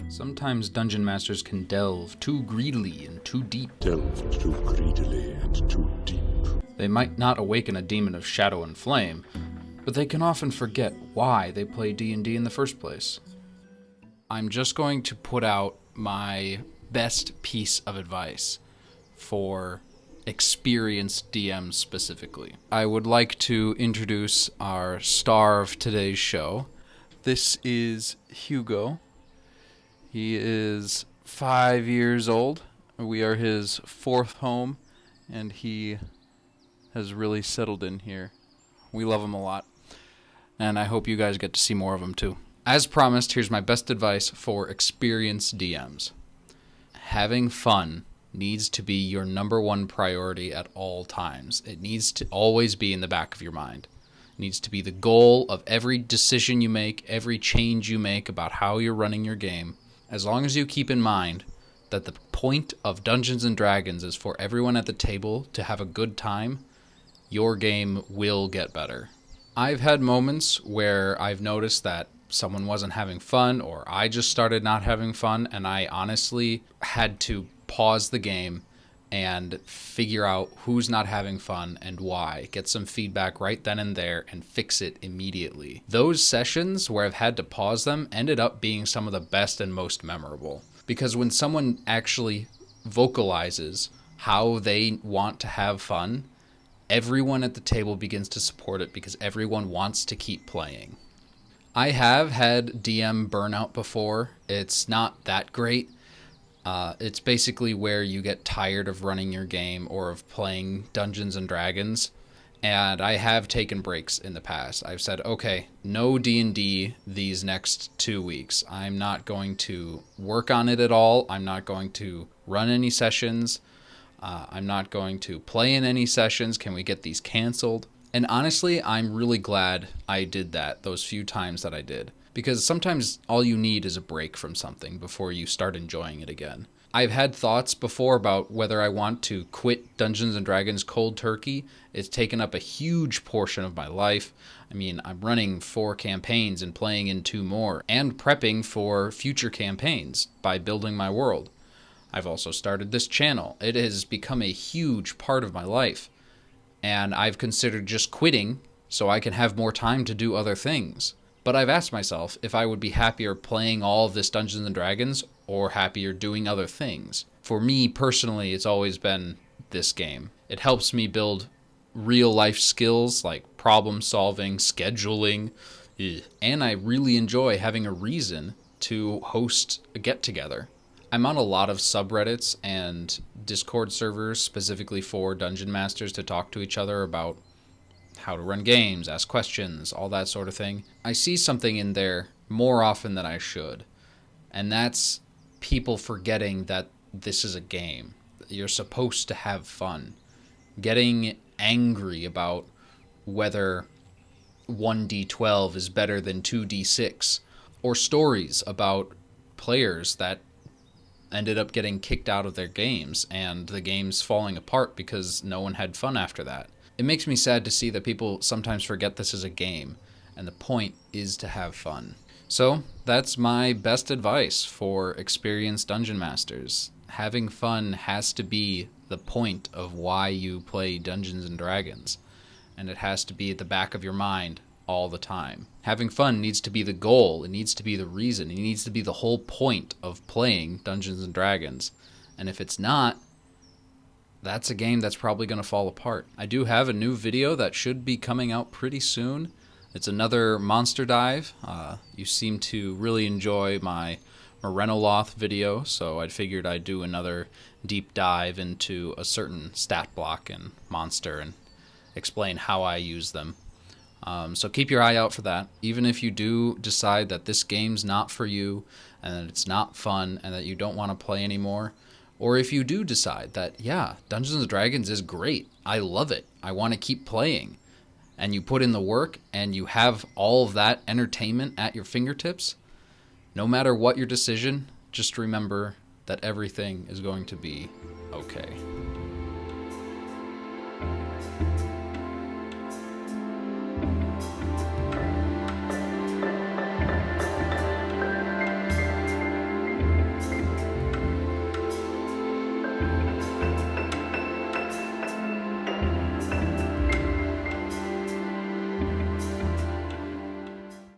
Sometimes dungeon masters can delve too greedily and too deep. Delve too greedily and too deep. They might not awaken a demon of shadow and flame, but they can often forget why they play D&D in the first place. I'm just going to put out my best piece of advice for experienced DMs specifically. I would like to introduce our star of today's show. This is Hugo. He is 5 years old. We are his fourth home, and he has really settled in here. We love him a lot, and I hope you guys get to see more of him too. As promised, here's my best advice for experienced DMs. Having fun needs to be your number one priority at all times. It needs to always be in the back of your mind. It needs to be the goal of every decision you make, every change you make about how you're running your game. As long as you keep in mind that the point of Dungeons & Dragons is for everyone at the table to have a good time, your game will get better. I've had moments where I've noticed that someone wasn't having fun, or I just started not having fun, and I honestly had to pause the game and figure out who's not having fun and why. Get some feedback right then and there and fix it immediately. Those sessions where I've had to pause them ended up being some of the best and most memorable. Because when someone actually vocalizes how they want to have fun, everyone at the table begins to support it because everyone wants to keep playing. I have had DM burnout before. It's not that great. It's basically where you get tired of running your game or of playing Dungeons & Dragons. And I have taken breaks in the past. I've said, okay, no D&D these next 2 weeks. I'm not going to work on it at all. I'm not going to run any sessions. I'm not going to play in any sessions. Can we get these canceled? And honestly, I'm really glad I did that those few times that I did. Because sometimes all you need is a break from something before you start enjoying it again. I've had thoughts before about whether I want to quit Dungeons & Dragons cold turkey. It's taken up a huge portion of my life. I mean, I'm running 4 campaigns and playing in 2 more, and prepping for future campaigns by building my world. I've also started this channel. It has become a huge part of my life. And I've considered just quitting so I can have more time to do other things. But I've asked myself if I would be happier playing all of this Dungeons & Dragons or happier doing other things. For me personally, it's always been this game. It helps me build real life skills like problem solving, scheduling, and I really enjoy having a reason to host a get-together. I'm on a lot of subreddits and Discord servers specifically for Dungeon Masters to talk to each other about how to run games, ask questions, all that sort of thing. I see something in there more often than I should, and that's people forgetting that this is a game. You're supposed to have fun. Getting angry about whether 1d12 is better than 2d6, or stories about players that ended up getting kicked out of their games and the games falling apart because no one had fun after that. It makes me sad to see that people sometimes forget this is a game, and the point is to have fun. So, that's my best advice for experienced dungeon masters. Having fun has to be the point of why you play Dungeons & Dragons, and it has to be at the back of your mind all the time. Having fun needs to be the goal, it needs to be the reason, it needs to be the whole point of playing Dungeons & Dragons. And if it's not, that's a game that's probably going to fall apart. I do have a new video that should be coming out pretty soon. It's another monster dive. You seem to really enjoy my Morenoloth video, so I figured I'd do another deep dive into a certain stat block and monster and explain how I use them. So keep your eye out for that. Even if you do decide that this game's not for you and that it's not fun and that you don't want to play anymore, or if you do decide that, yeah, Dungeons & Dragons is great, I love it, I want to keep playing, and you put in the work and you have all of that entertainment at your fingertips, no matter what your decision, just remember that everything is going to be okay.